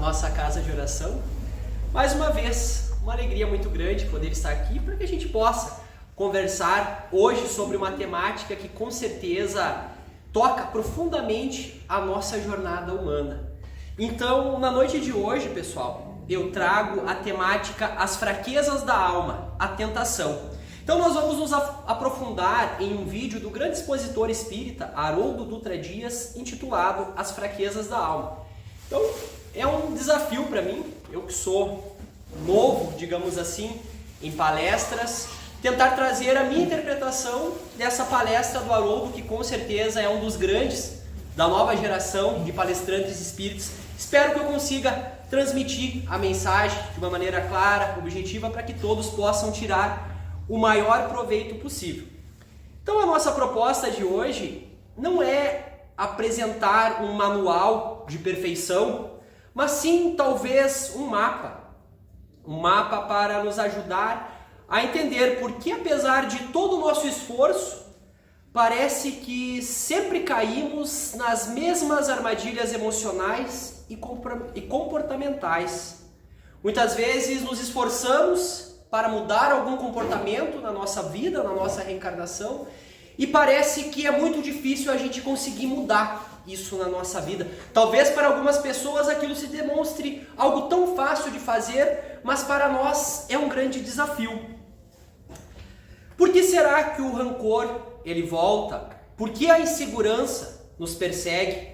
nossa casa de oração. Mais uma vez, uma alegria muito grande poder estar aqui para que a gente possa conversar hoje sobre uma temática que com certeza toca profundamente a nossa jornada humana. Então, na noite de hoje, pessoal, eu trago a temática As Fraquezas da Alma, a Tentação. Então nós vamos nos aprofundar em um vídeo do grande expositor espírita Haroldo Dutra Dias, intitulado As Fraquezas da Alma. Então é um desafio para mim, eu que sou novo, digamos assim, em palestras, tentar trazer a minha interpretação dessa palestra do Haroldo, que com certeza é um dos grandes da nova geração de palestrantes espíritas. Espero que eu consiga transmitir a mensagem de uma maneira clara, objetiva, para que todos possam tirar o maior proveito possível. Então a nossa proposta de hoje não é apresentar um manual de perfeição, mas sim talvez um mapa para nos ajudar a entender por que, apesar de todo o nosso esforço, parece que sempre caímos nas mesmas armadilhas emocionais e comportamentais. Muitas vezes nos esforçamos para mudar algum comportamento na nossa vida, na nossa reencarnação, e parece que é muito difícil a gente conseguir mudar isso na nossa vida. Talvez para algumas pessoas aquilo se demonstre algo tão fácil de fazer, mas para nós é um grande desafio. Por que será que o rancor ele volta? Por que a insegurança nos persegue?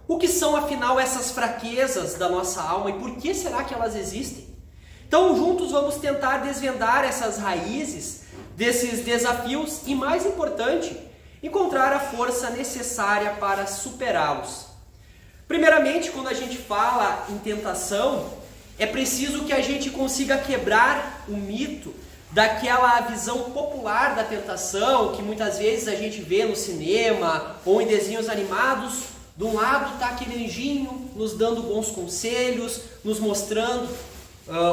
O que são afinal essas fraquezas da nossa alma e por que será que elas existem? Então juntos vamos tentar desvendar essas raízes desses desafios e, mais importante, encontrar a força necessária para superá-los. Primeiramente, quando a gente fala em tentação, é preciso que a gente consiga quebrar o mito daquela visão popular da tentação que muitas vezes a gente vê no cinema ou em desenhos animados. De um lado está aquele anjinho nos dando bons conselhos, nos mostrando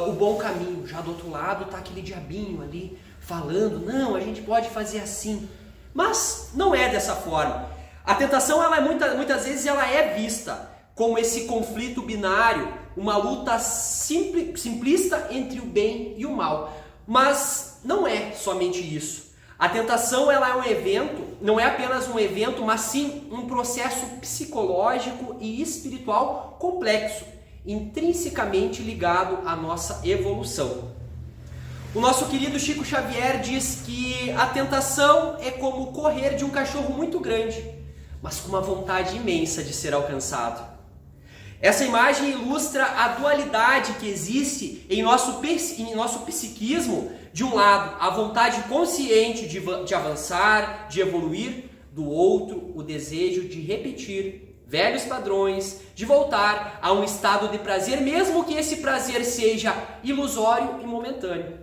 o bom caminho. Já do outro lado está aquele diabinho ali falando, não, a gente pode fazer assim. Mas não é dessa forma. A tentação, ela muitas vezes ela é vista como esse conflito binário, uma luta simplista entre o bem e o mal. Mas não é somente isso. A tentação, ela é um evento, não é apenas um evento, mas sim um processo psicológico e espiritual complexo, intrinsecamente ligado à nossa evolução. O nosso querido Chico Xavier diz que a tentação é como correr de um cachorro muito grande, mas com uma vontade imensa de ser alcançado. Essa imagem ilustra a dualidade que existe em nosso psiquismo. De um lado, a vontade consciente de avançar, de evoluir, do outro, o desejo de repetir velhos padrões, de voltar a um estado de prazer, mesmo que esse prazer seja ilusório e momentâneo.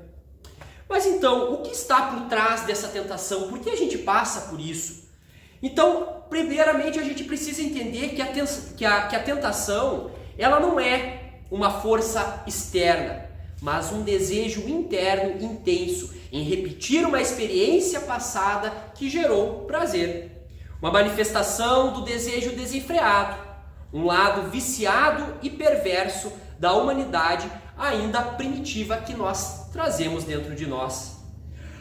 Mas então, o que está por trás dessa tentação? Por que a gente passa por isso? Então, primeiramente a gente precisa entender que a tentação, ela não é uma força externa, mas um desejo interno intenso em repetir uma experiência passada que gerou prazer. Uma manifestação do desejo desenfreado, um lado viciado e perverso da humanidade ainda primitiva que nós trazemos dentro de nós.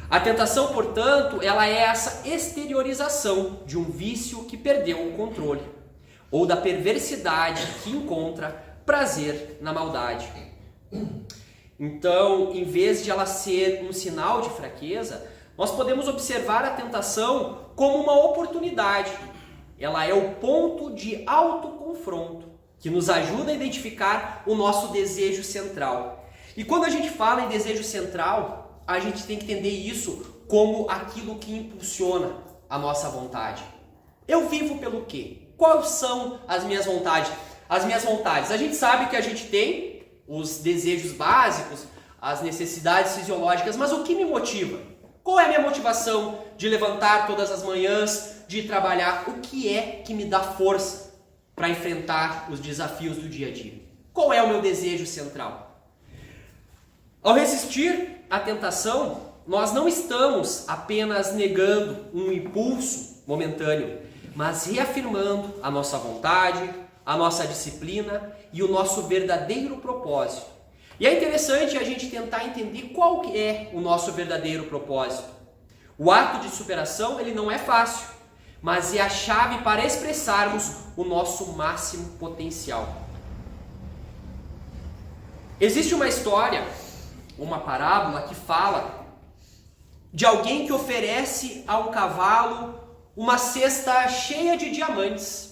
A tentação, portanto, ela é essa exteriorização de um vício que perdeu o controle, ou da perversidade que encontra prazer na maldade. Então, em vez de ela ser um sinal de fraqueza, nós podemos observar a tentação como uma oportunidade. Ela é o ponto de autoconfronto, que nos ajuda a identificar o nosso desejo central. E quando a gente fala em desejo central, a gente tem que entender isso como aquilo que impulsiona a nossa vontade. Eu vivo pelo quê? Quais são as minhas vontades? As minhas vontades. A gente sabe que a gente tem os desejos básicos, as necessidades fisiológicas, mas o que me motiva? Qual é a minha motivação de levantar todas as manhãs, de trabalhar? O que é que me dá força para enfrentar os desafios do dia a dia? Qual é o meu desejo central? Ao resistir à tentação, nós não estamos apenas negando um impulso momentâneo, mas reafirmando a nossa vontade, a nossa disciplina e o nosso verdadeiro propósito. E é interessante a gente tentar entender qual que é o nosso verdadeiro propósito. O ato de superação, ele não é fácil, mas é a chave para expressarmos o nosso máximo potencial. Existe uma história, uma parábola que fala de alguém que oferece a um cavalo uma cesta cheia de diamantes.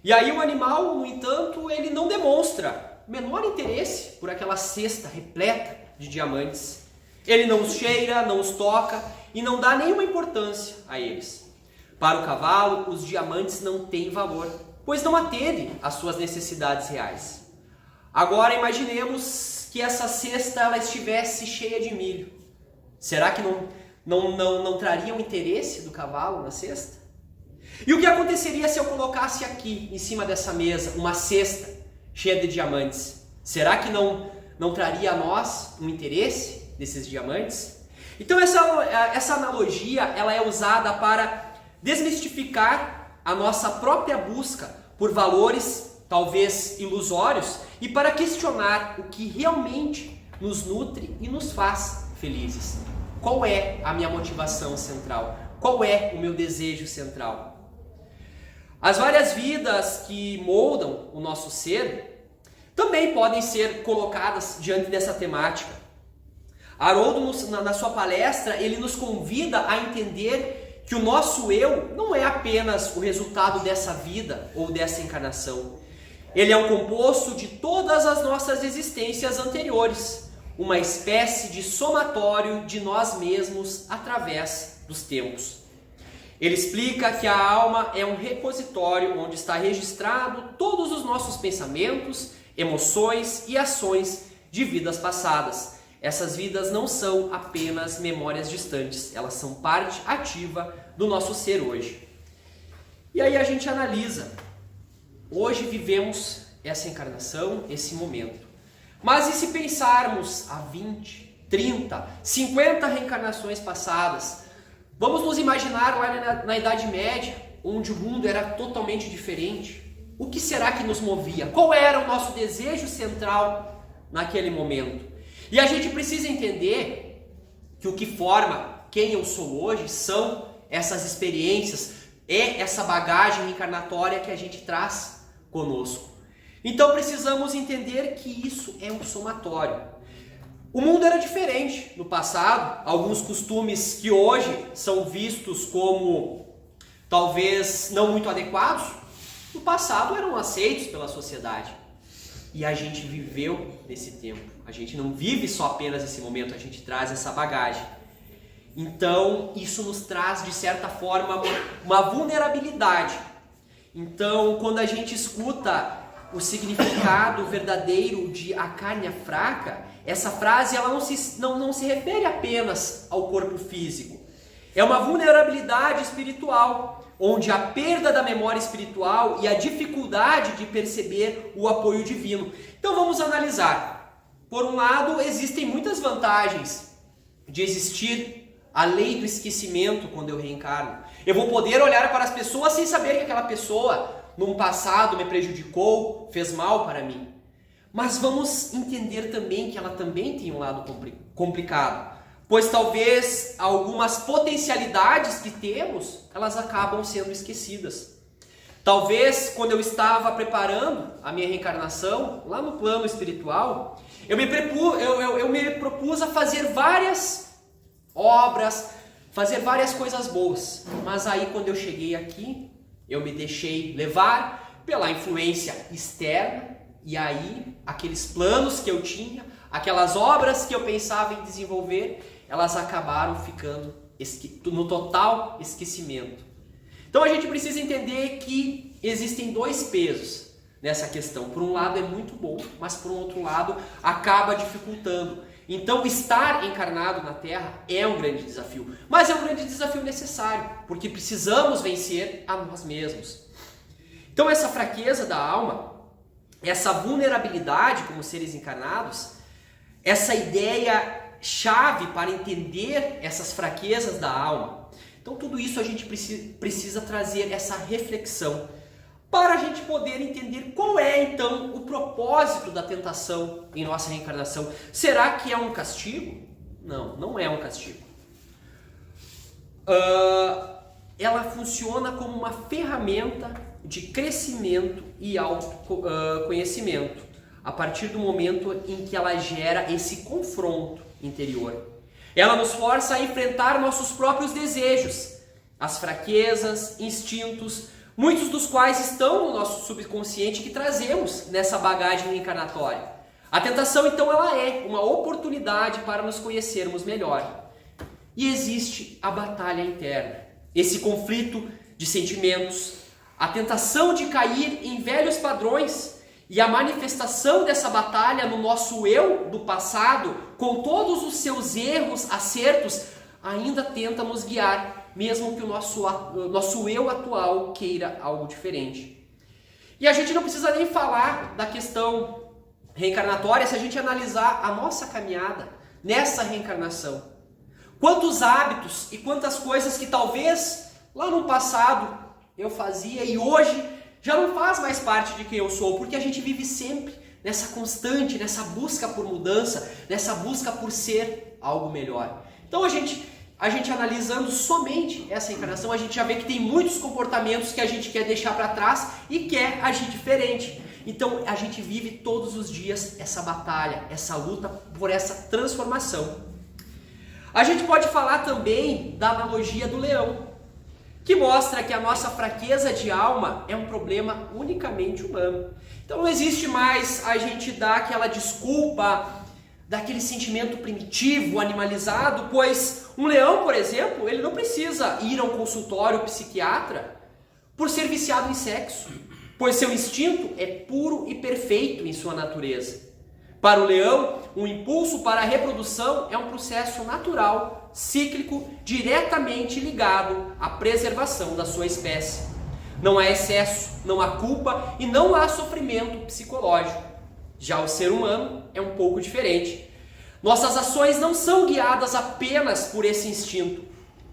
E aí o animal, no entanto, ele não demonstra menor interesse por aquela cesta repleta de diamantes. Ele não os cheira, não os toca e não dá nenhuma importância a eles. Para o cavalo, os diamantes não têm valor, pois não atendem às suas necessidades reais. Agora imaginemos que essa cesta ela estivesse cheia de milho. Será que não traria o interesse do cavalo na cesta? E o que aconteceria se eu colocasse aqui, em cima dessa mesa, uma cesta cheia de diamantes? Será que não traria a nós um interesse desses diamantes? Então essa analogia ela é usada para desmistificar a nossa própria busca por valores talvez ilusórios e para questionar o que realmente nos nutre e nos faz felizes. Qual é a minha motivação central? Qual é o meu desejo central? As várias vidas que moldam o nosso ser também podem ser colocadas diante dessa temática. Haroldo, na sua palestra, ele nos convida a entender que o nosso eu não é apenas o resultado dessa vida ou dessa encarnação. Ele é um composto de todas as nossas existências anteriores, uma espécie de somatório de nós mesmos através dos tempos. Ele explica que a alma é um repositório onde está registrado todos os nossos pensamentos, emoções e ações de vidas passadas. Essas vidas não são apenas memórias distantes, elas são parte ativa do nosso ser hoje. E aí a gente analisa. Hoje vivemos essa encarnação, esse momento. Mas e se pensarmos a 20, 30, 50 reencarnações passadas? Vamos nos imaginar lá na Idade Média, onde o mundo era totalmente diferente. O que será que nos movia? Qual era o nosso desejo central naquele momento? E a gente precisa entender que o que forma quem eu sou hoje são essas experiências, é essa bagagem reencarnatória que a gente traz conosco. Então precisamos entender que isso é um somatório. O mundo era diferente no passado, alguns costumes que hoje são vistos como talvez não muito adequados, no passado eram aceitos pela sociedade. E a gente viveu nesse tempo. A gente não vive só apenas esse momento, a gente traz essa bagagem. Então, isso nos traz, de certa forma, uma vulnerabilidade. Então, quando a gente escuta o significado verdadeiro de a carne é fraca, essa frase ela não se refere apenas ao corpo físico. É uma vulnerabilidade espiritual, onde a perda da memória espiritual e a dificuldade de perceber o apoio divino. Então vamos analisar. Por um lado, existem muitas vantagens de existir a lei do esquecimento quando eu reencarno. Eu vou poder olhar para as pessoas sem saber que aquela pessoa, num passado, me prejudicou, fez mal para mim. Mas vamos entender também que ela também tem um lado complicado. Pois talvez algumas potencialidades que temos, elas acabam sendo esquecidas. Talvez quando eu estava preparando a minha reencarnação, lá no plano espiritual, eu me propus a fazer várias obras, fazer várias coisas boas. Mas aí quando eu cheguei aqui, eu me deixei levar pela influência externa, e aí aqueles planos que eu tinha, aquelas obras que eu pensava em desenvolver, elas acabaram ficando no total esquecimento. Então a gente precisa entender que existem dois pesos nessa questão. Por um lado é muito bom, mas por um outro lado acaba dificultando. Então estar encarnado na Terra é um grande desafio, mas é um grande desafio necessário, porque precisamos vencer a nós mesmos. Então essa fraqueza da alma, essa vulnerabilidade como seres encarnados, essa ideia chave para entender essas fraquezas da alma. Então tudo isso a gente precisa trazer essa reflexão para a gente poder entender então o propósito da tentação em nossa reencarnação? Será que é um castigo? Não, não é um castigo. Ela funciona como uma ferramenta de crescimento e autoconhecimento, a partir do momento em que ela gera esse confronto interior. Ela nos força a enfrentar nossos próprios desejos, as fraquezas, instintos, muitos dos quais estão no nosso subconsciente que trazemos nessa bagagem reencarnatória. A tentação, então, ela é uma oportunidade para nos conhecermos melhor. E existe a batalha interna, esse conflito de sentimentos, a tentação de cair em velhos padrões e a manifestação dessa batalha no nosso eu do passado, com todos os seus erros, acertos, ainda tenta nos guiar, mesmo que o nosso eu atual queira algo diferente. E a gente não precisa nem falar da questão reencarnatória se a gente analisar a nossa caminhada nessa reencarnação. Quantos hábitos e quantas coisas que talvez lá no passado eu fazia e hoje já não faz mais parte de quem eu sou, porque a gente vive sempre nessa constante, nessa busca por mudança, nessa busca por ser algo melhor. Então a gente analisando somente essa encarnação, a gente já vê que tem muitos comportamentos que a gente quer deixar para trás e quer agir diferente. Então a gente vive todos os dias essa batalha, essa luta por essa transformação. A gente pode falar também da analogia do leão, que mostra que a nossa fraqueza de alma é um problema unicamente humano. Então não existe mais a gente dar aquela desculpa daquele sentimento primitivo, animalizado, pois um leão, por exemplo, ele não precisa ir a um consultório psiquiatra por ser viciado em sexo, pois seu instinto é puro e perfeito em sua natureza. Para o leão, um impulso para a reprodução é um processo natural, cíclico, diretamente ligado à preservação da sua espécie. Não há excesso, não há culpa e não há sofrimento psicológico. Já o ser humano é um pouco diferente. Nossas ações não são guiadas apenas por esse instinto.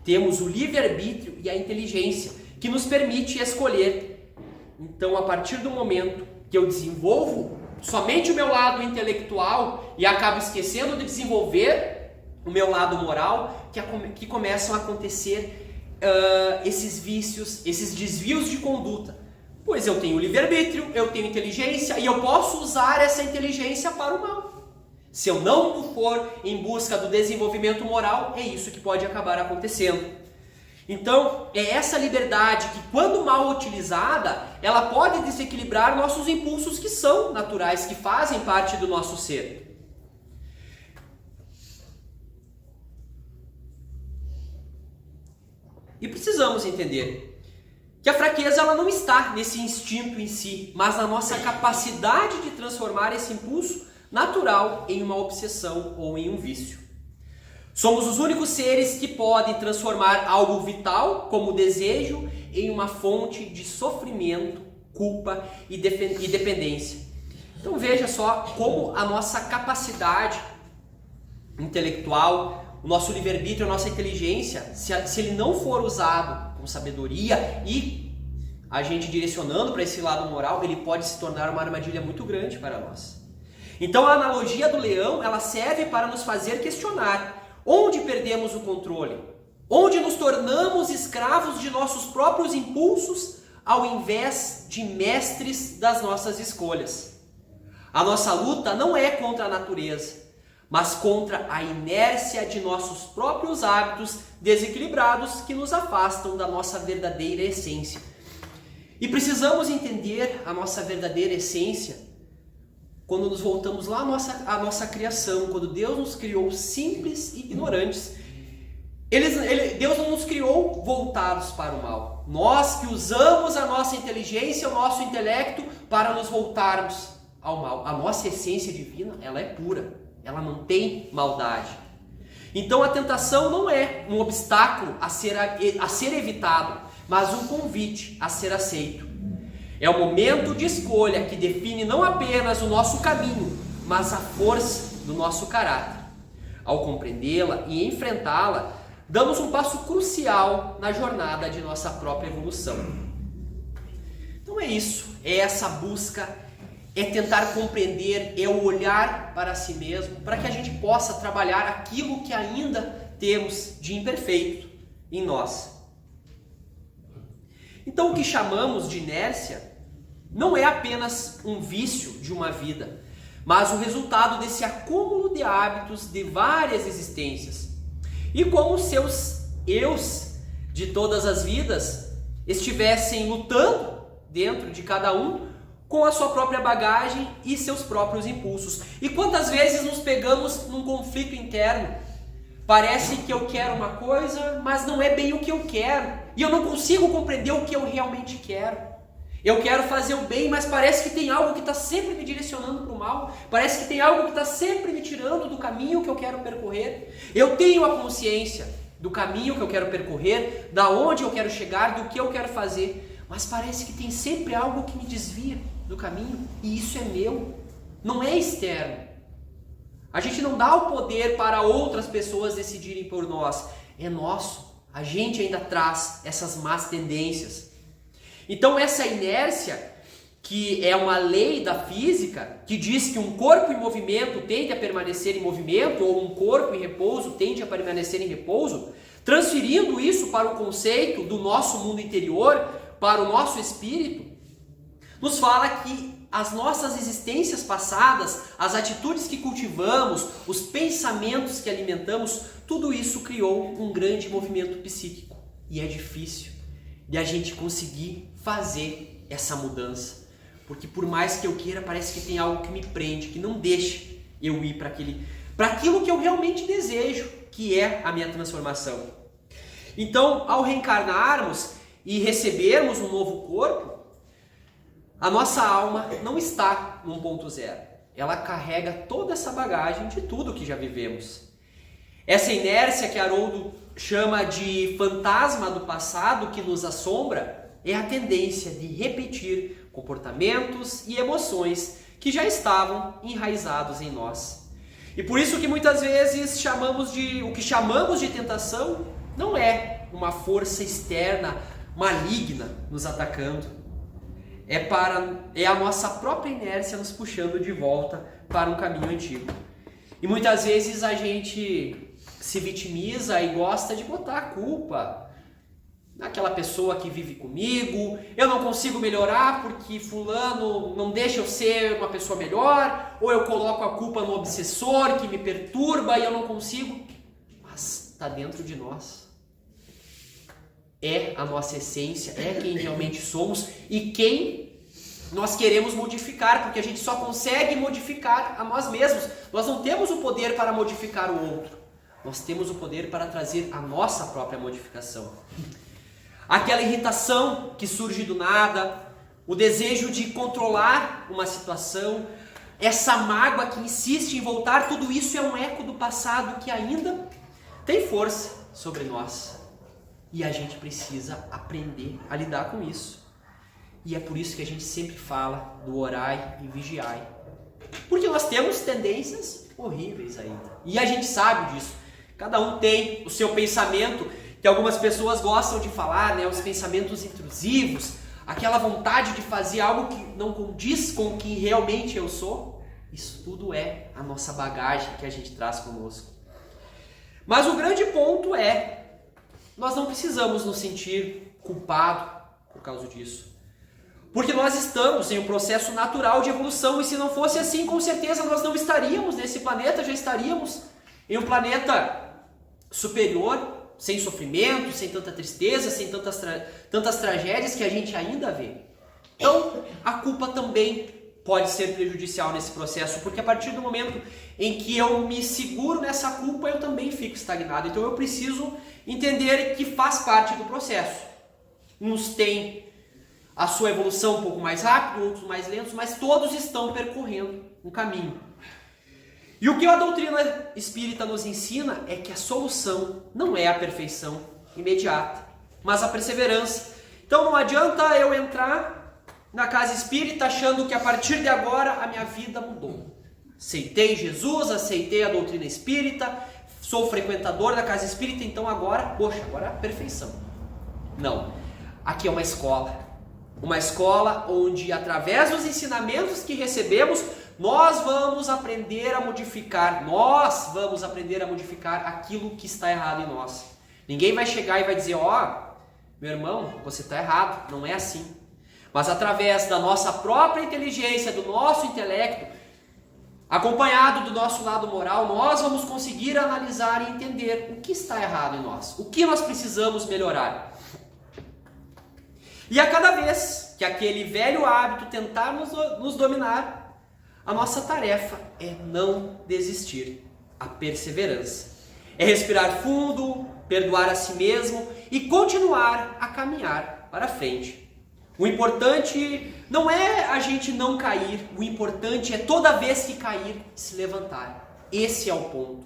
Temos o livre-arbítrio e a inteligência que nos permite escolher. Então, a partir do momento que eu desenvolvo somente o meu lado intelectual e acabo esquecendo de desenvolver o meu lado moral, que começam a acontecer esses vícios, esses desvios de conduta. Pois eu tenho livre-arbítrio, eu tenho inteligência e eu posso usar essa inteligência para o mal. Se eu não for em busca do desenvolvimento moral, é isso que pode acabar acontecendo. Então, é essa liberdade que, quando mal utilizada, ela pode desequilibrar nossos impulsos que são naturais, que fazem parte do nosso ser. E precisamos entender que a fraqueza ela não está nesse instinto em si, mas na nossa capacidade de transformar esse impulso natural em uma obsessão ou em um vício. Somos os únicos seres que podem transformar algo vital, como o desejo, em uma fonte de sofrimento, culpa e dependência. Então veja só como a nossa capacidade intelectual, o nosso livre-arbítrio, a nossa inteligência, se ele não for usado com sabedoria e a gente direcionando para esse lado moral, ele pode se tornar uma armadilha muito grande para nós. Então a analogia do leão, ela serve para nos fazer questionar onde perdemos o controle, onde nos tornamos escravos de nossos próprios impulsos ao invés de mestres das nossas escolhas. A nossa luta não é contra a natureza, mas contra a inércia de nossos próprios hábitos desequilibrados que nos afastam da nossa verdadeira essência. E precisamos entender a nossa verdadeira essência quando nos voltamos lá à nossa criação, quando Deus nos criou simples e ignorantes. Deus não nos criou voltados para o mal. Nós que usamos a nossa inteligência, o nosso intelecto para nos voltarmos ao mal. A nossa essência divina, ela é pura, ela não tem maldade. Então a tentação não é um obstáculo a ser evitado, mas um convite a ser aceito. É o momento de escolha que define não apenas o nosso caminho, mas a força do nosso caráter. Ao compreendê-la e enfrentá-la, damos um passo crucial na jornada de nossa própria evolução. Então é isso, é essa busca é tentar compreender, é o olhar para si mesmo, para que a gente possa trabalhar aquilo que ainda temos de imperfeito em nós. Então, o que chamamos de inércia não é apenas um vício de uma vida, mas o resultado desse acúmulo de hábitos de várias existências. E como seus eus de todas as vidas estivessem lutando dentro de cada um com a sua própria bagagem e seus próprios impulsos. E quantas vezes nos pegamos num conflito interno? Parece que eu quero uma coisa, mas não é bem o que eu quero. E eu não consigo compreender o que eu realmente quero. Eu quero fazer o bem, mas parece que tem algo que está sempre me direcionando para o mal. Parece que tem algo que está sempre me tirando do caminho que eu quero percorrer. Eu tenho a consciência do caminho que eu quero percorrer, da onde eu quero chegar, do que eu quero fazer. Mas parece que tem sempre algo que me desvia do caminho. E isso é meu, não é externo. A gente não dá o poder para outras pessoas decidirem por nós. É nosso. A gente ainda traz essas más tendências. Então essa inércia, que é uma lei da física, que diz que um corpo em movimento tende a permanecer em movimento, ou um corpo em repouso tende a permanecer em repouso, transferindo isso para o conceito do nosso mundo interior, para o nosso espírito, nos fala que as nossas existências passadas, as atitudes que cultivamos, os pensamentos que alimentamos, tudo isso criou um grande movimento psíquico. E é difícil de a gente conseguir fazer essa mudança. Porque por mais que eu queira, parece que tem algo que me prende, que não deixa eu ir para aquilo que eu realmente desejo, que é a minha transformação. Então, ao reencarnarmos e recebermos um novo corpo, a nossa alma não está num ponto zero. Ela carrega toda essa bagagem de tudo que já vivemos. Essa inércia que Haroldo chama de fantasma do passado que nos assombra é a tendência de repetir comportamentos e emoções que já estavam enraizados em nós. E por isso que muitas vezes o que chamamos de tentação não é uma força externa maligna nos atacando. É a nossa própria inércia nos puxando de volta para um caminho antigo. E muitas vezes a gente se vitimiza e gosta de botar a culpa naquela pessoa que vive comigo. Eu não consigo melhorar porque fulano não deixa eu ser uma pessoa melhor, ou eu coloco a culpa no obsessor que me perturba e eu não consigo. Mas está dentro de nós. É a nossa essência, é quem realmente somos e quem nós queremos modificar, porque a gente só consegue modificar a nós mesmos. Nós não temos o poder para modificar o outro, nós temos o poder para trazer a nossa própria modificação. Aquela irritação que surge do nada, o desejo de controlar uma situação, essa mágoa que insiste em voltar, tudo isso é um eco do passado que ainda tem força sobre nós. E a gente precisa aprender a lidar com isso. E é por isso que a gente sempre fala do orai e vigiai. Porque nós temos tendências horríveis ainda. E a gente sabe disso. Cada um tem o seu pensamento, que algumas pessoas gostam de falar, né? Os pensamentos intrusivos, aquela vontade de fazer algo que não condiz com o que realmente eu sou. Isso tudo é a nossa bagagem que a gente traz conosco. Mas o grande ponto é: nós não precisamos nos sentir culpados por causa disso. Porque nós estamos em um processo natural de evolução, e se não fosse assim, com certeza nós não estaríamos nesse planeta, já estaríamos em um planeta superior, sem sofrimento, sem tanta tristeza, sem tantas tragédias que a gente ainda vê. Então, a culpa também pode ser prejudicial nesse processo, porque a partir do momento em que eu me seguro nessa culpa, eu também fico estagnado. Então eu preciso entender que faz parte do processo. Uns têm a sua evolução um pouco mais rápido, outros mais lentos, mas todos estão percorrendo um caminho. E o que a doutrina espírita nos ensina é que a solução não é a perfeição imediata, mas a perseverança. Então não adianta eu entrar na casa espírita achando que a partir de agora a minha vida mudou. Aceitei Jesus, aceitei a doutrina espírita, sou frequentador da casa espírita, então agora é a perfeição. Não, aqui é uma escola. Uma escola onde, através dos ensinamentos que recebemos, nós vamos aprender a modificar aquilo que está errado em nós. Ninguém vai chegar e vai dizer, meu irmão, você está errado, não é assim. Mas através da nossa própria inteligência, do nosso intelecto, acompanhado do nosso lado moral, nós vamos conseguir analisar e entender o que está errado em nós, o que nós precisamos melhorar. E a cada vez que aquele velho hábito tentar nos dominar, a nossa tarefa é não desistir, a perseverança. É respirar fundo, perdoar a si mesmo e continuar a caminhar para frente. O importante não é a gente não cair, o importante é toda vez que cair, se levantar. Esse é o ponto.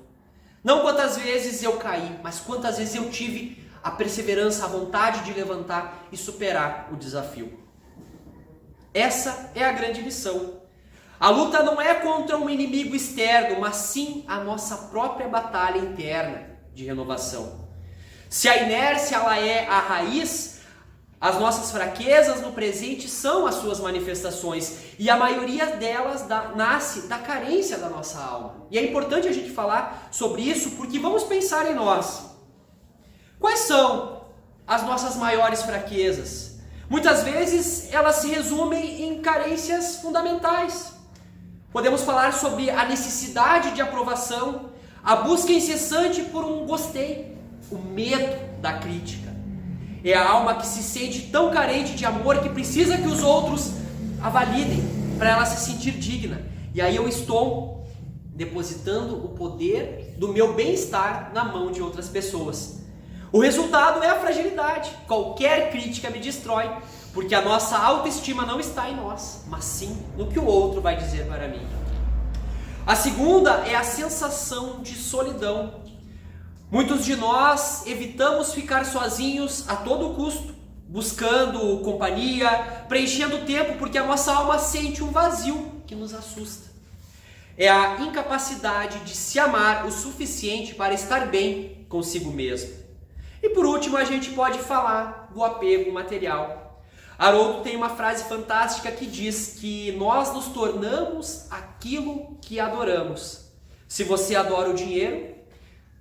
Não quantas vezes eu caí, mas quantas vezes eu tive a perseverança, a vontade de levantar e superar o desafio. Essa é a grande lição. A luta não é contra um inimigo externo, mas sim a nossa própria batalha interna de renovação. Se a inércia ela é a raiz, as nossas fraquezas no presente são as suas manifestações, e a maioria delas nasce da carência da nossa alma. E é importante a gente falar sobre isso, porque vamos pensar em nós. Quais são as nossas maiores fraquezas? Muitas vezes elas se resumem em carências fundamentais. Podemos falar sobre a necessidade de aprovação, a busca incessante por um gostei, o medo da crítica. É a alma que se sente tão carente de amor que precisa que os outros a validem para ela se sentir digna. E aí eu estou depositando o poder do meu bem-estar na mão de outras pessoas. O resultado é a fragilidade. Qualquer crítica me destrói, porque a nossa autoestima não está em nós, mas sim no que o outro vai dizer para mim. A segunda é a sensação de solidão. Muitos de nós evitamos ficar sozinhos a todo custo, buscando companhia, preenchendo o tempo, porque a nossa alma sente um vazio que nos assusta. É a incapacidade de se amar o suficiente para estar bem consigo mesmo. E por último, a gente pode falar do apego material. Haroldo tem uma frase fantástica que diz que nós nos tornamos aquilo que adoramos. Se você adora o dinheiro,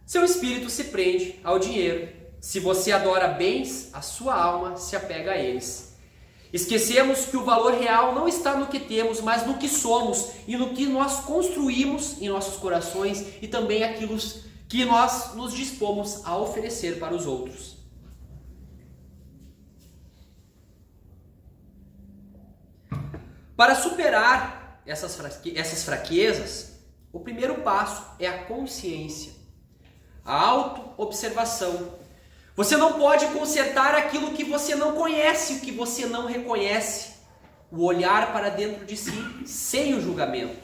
seu espírito se prende ao dinheiro. Se você adora bens, a sua alma se apega a eles. Esquecemos que o valor real não está no que temos, mas no que somos e no que nós construímos em nossos corações e também aquilo que nós nos dispomos a oferecer para os outros. Para superar essas fraquezas, o primeiro passo é a consciência, a auto-observação. Você não pode consertar aquilo que você não conhece, o que você não reconhece. O olhar para dentro de si sem o julgamento.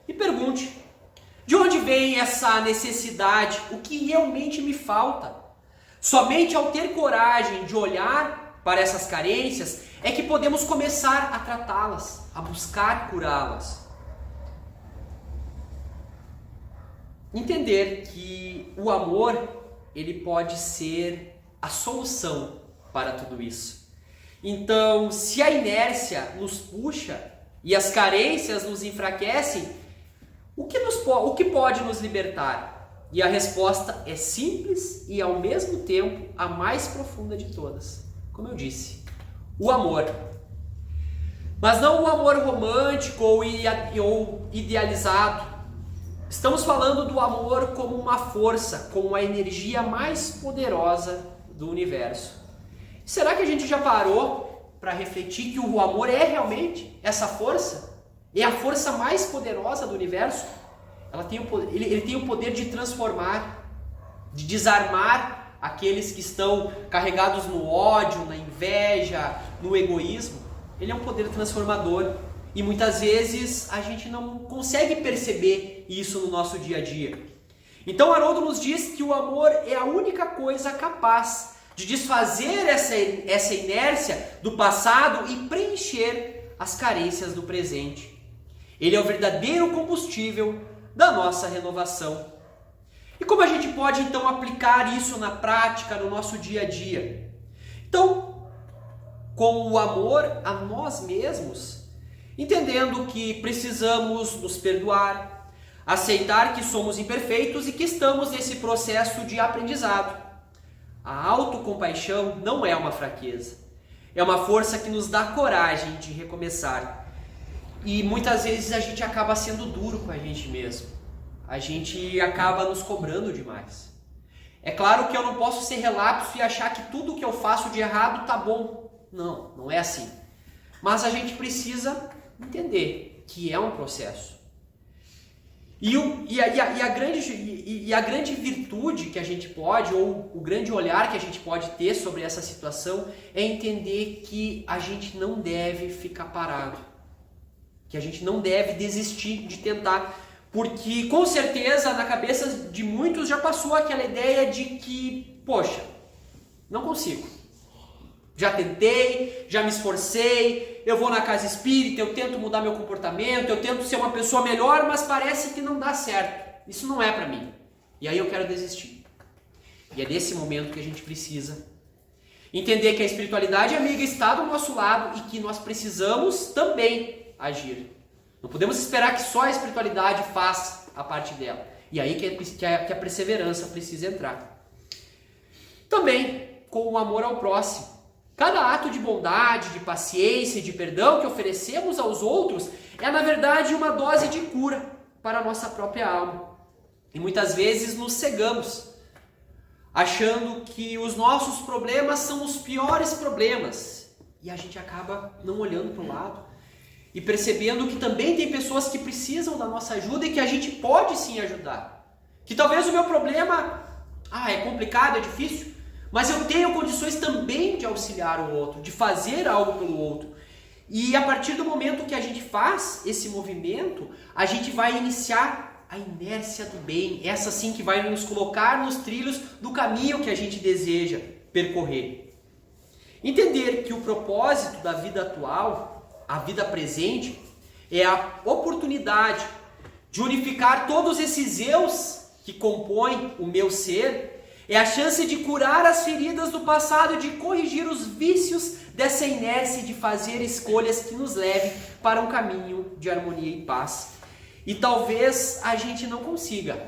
E pergunte, de onde vem essa necessidade? O que realmente me falta? Somente ao ter coragem de olhar para essas carências é que podemos começar a tratá-las, a buscar curá-las. Entender que o amor, ele pode ser a solução para tudo isso. Então, se a inércia nos puxa e as carências nos enfraquecem, o que pode nos libertar? E a resposta é simples e ao mesmo tempo a mais profunda de todas. Como eu disse, o amor. Mas não o amor romântico ou idealizado. Estamos falando do amor como uma força, como a energia mais poderosa do universo. Será que a gente já parou para refletir que o amor é realmente essa força? É a força mais poderosa do universo? Ele tem o poder de transformar, de desarmar aqueles que estão carregados no ódio, na inveja, no egoísmo. Ele é um poder transformador. E muitas vezes a gente não consegue perceber isso no nosso dia a dia. Então Haroldo nos diz que o amor é a única coisa capaz de desfazer essa inércia do passado e preencher as carências do presente. Ele é o verdadeiro combustível da nossa renovação. E como a gente pode então aplicar isso na prática, no nosso dia a dia? Então, com o amor a nós mesmos, entendendo que precisamos nos perdoar, aceitar que somos imperfeitos e que estamos nesse processo de aprendizado. A autocompaixão não é uma fraqueza, é uma força que nos dá coragem de recomeçar. E muitas vezes a gente acaba sendo duro com a gente mesmo, a gente acaba nos cobrando demais. É claro que eu não posso ser relapso e achar que tudo que eu faço de errado tá bom. Não, não é assim. Mas a gente precisa entender que é um processo. E a grande virtude que a gente pode, ou o grande olhar que a gente pode ter sobre essa situação, é entender que a gente não deve ficar parado. Que a gente não deve desistir de tentar. Porque com certeza na cabeça de muitos já passou aquela ideia de que, poxa, não consigo. Já tentei, já me esforcei, eu vou na casa espírita, eu tento mudar meu comportamento, eu tento ser uma pessoa melhor, mas parece que não dá certo. Isso não é pra mim. E aí eu quero desistir. E é nesse momento que a gente precisa entender que a espiritualidade amiga está do nosso lado e que nós precisamos também agir. Não podemos esperar que só a espiritualidade faça a parte dela. E aí que a perseverança precisa entrar. Também com o amor ao próximo. Cada ato de bondade, de paciência e de perdão que oferecemos aos outros é, na verdade, uma dose de cura para a nossa própria alma. E muitas vezes nos cegamos, achando que os nossos problemas são os piores problemas. E a gente acaba não olhando para o lado e percebendo que também tem pessoas que precisam da nossa ajuda e que a gente pode sim ajudar. Que talvez o meu problema é complicado, é difícil, mas eu tenho condições também de auxiliar o outro, de fazer algo pelo outro. E a partir do momento que a gente faz esse movimento, a gente vai iniciar a inércia do bem, essa sim que vai nos colocar nos trilhos do caminho que a gente deseja percorrer. Entender que o propósito da vida atual, a vida presente, é a oportunidade de unificar todos esses eus que compõem o meu ser, é a chance de curar as feridas do passado, de corrigir os vícios dessa inércia, de fazer escolhas que nos levem para um caminho de harmonia e paz. E talvez a gente não consiga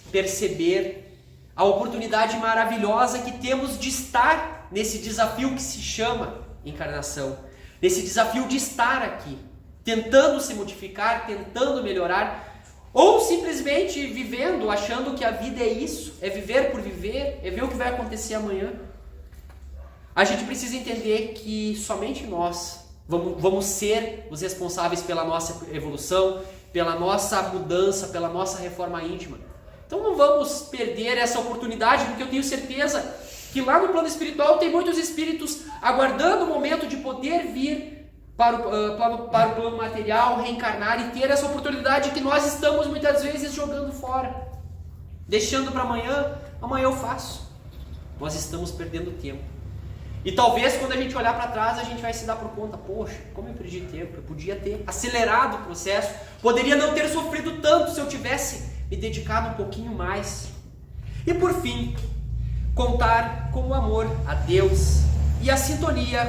perceber a oportunidade maravilhosa que temos de estar nesse desafio que se chama encarnação. Nesse desafio de estar aqui, tentando se modificar, tentando melhorar, ou simplesmente vivendo, achando que a vida é isso, é viver por viver, é ver o que vai acontecer amanhã. A gente precisa entender que somente nós vamos ser os responsáveis pela nossa evolução, pela nossa mudança, pela nossa reforma íntima. Então não vamos perder essa oportunidade, porque eu tenho certeza que lá no plano espiritual tem muitos espíritos aguardando o momento de poder vir para o plano material, reencarnar e ter essa oportunidade que nós estamos muitas vezes jogando fora. Deixando para amanhã, amanhã eu faço. Nós estamos perdendo tempo. E talvez quando a gente olhar para trás a gente vai se dar por conta, poxa, como eu perdi tempo, eu podia ter acelerado o processo, poderia não ter sofrido tanto se eu tivesse me dedicado um pouquinho mais. E por fim, contar com o amor a Deus e a sintonia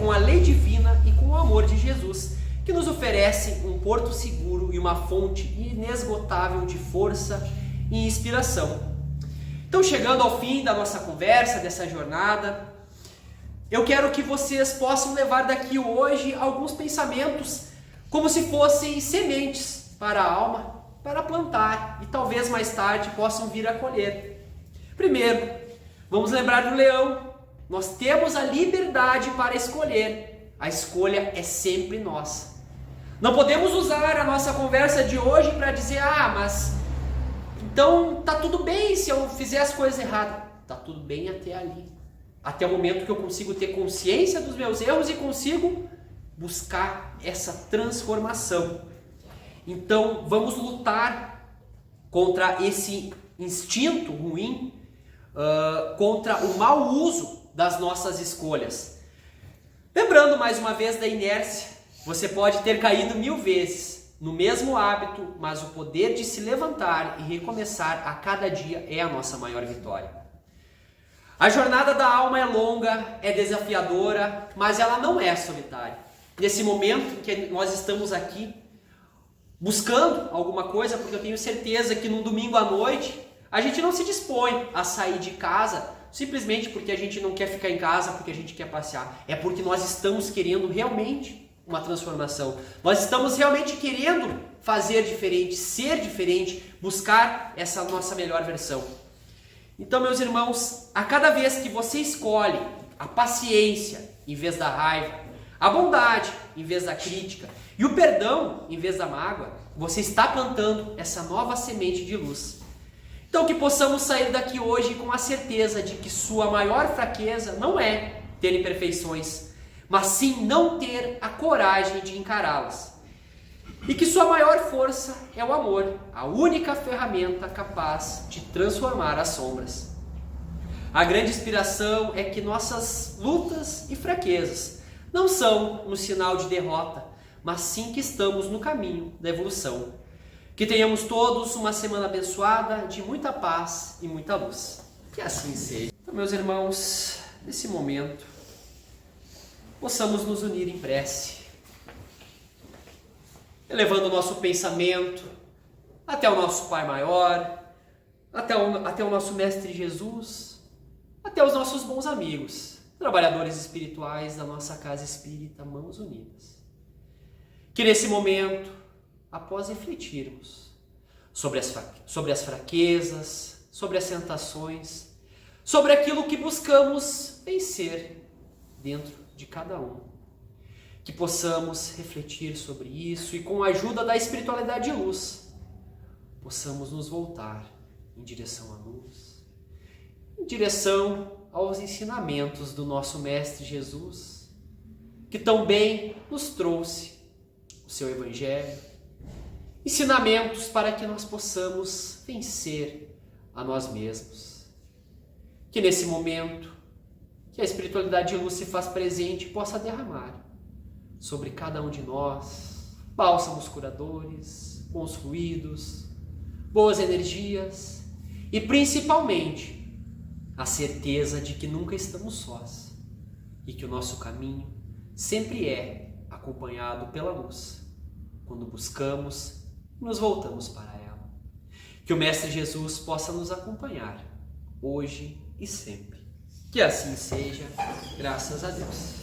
com a lei divina e com o amor de Jesus, que nos oferece um porto seguro e uma fonte inesgotável de força e inspiração. Então, chegando ao fim da nossa conversa, dessa jornada, eu quero que vocês possam levar daqui hoje alguns pensamentos como se fossem sementes para a alma, para plantar e talvez mais tarde possam vir a colher. Primeiro, vamos lembrar do leão. Nós temos a liberdade para escolher. A escolha é sempre nossa. Não podemos usar a nossa conversa de hoje para dizer, mas então tá tudo bem se eu fizer as coisas erradas. Tá tudo bem até ali. Até o momento que eu consigo ter consciência dos meus erros e consigo buscar essa transformação. Então vamos lutar contra esse instinto ruim, contra o mau uso das nossas escolhas. Lembrando mais uma vez da inércia, você pode ter caído 1000 vezes no mesmo hábito, mas o poder de se levantar e recomeçar a cada dia é a nossa maior vitória. A jornada da alma é longa, é desafiadora, mas ela não é solitária. Nesse momento em que nós estamos aqui, buscando alguma coisa, porque eu tenho certeza que num domingo à noite, a gente não se dispõe a sair de casa simplesmente porque a gente não quer ficar em casa, porque a gente quer passear. É porque nós estamos querendo realmente uma transformação. Nós estamos realmente querendo fazer diferente, ser diferente, buscar essa nossa melhor versão. Então, meus irmãos, a cada vez que você escolhe a paciência em vez da raiva, a bondade em vez da crítica e o perdão em vez da mágoa, você está plantando essa nova semente de luz. Então, que possamos sair daqui hoje com a certeza de que sua maior fraqueza não é ter imperfeições, mas sim não ter a coragem de encará-las. E que sua maior força é o amor, a única ferramenta capaz de transformar as sombras. A grande inspiração é que nossas lutas e fraquezas não são um sinal de derrota, mas sim que estamos no caminho da evolução. Que tenhamos todos uma semana abençoada, de muita paz e muita luz. Que assim seja. Então, meus irmãos, nesse momento, possamos nos unir em prece, elevando o nosso pensamento até o nosso Pai Maior, até o nosso Mestre Jesus, até os nossos bons amigos, trabalhadores espirituais da nossa casa espírita Mãos Unidas. Que nesse momento, após refletirmos sobre as fraquezas, sobre as tentações, sobre aquilo que buscamos vencer dentro de cada um, que possamos refletir sobre isso e, com a ajuda da espiritualidade de luz, possamos nos voltar em direção à luz, em direção aos ensinamentos do nosso Mestre Jesus, que tão bem nos trouxe o seu Evangelho, ensinamentos para que nós possamos vencer a nós mesmos. Que nesse momento, que a espiritualidade de luz se faz presente e possa derramar sobre cada um de nós bálsamos curadores, bons fluidos, boas energias e principalmente a certeza de que nunca estamos sós e que o nosso caminho sempre é acompanhado pela luz quando buscamos e nos voltamos para ela. Que o Mestre Jesus possa nos acompanhar hoje e sempre. Que assim seja, graças a Deus.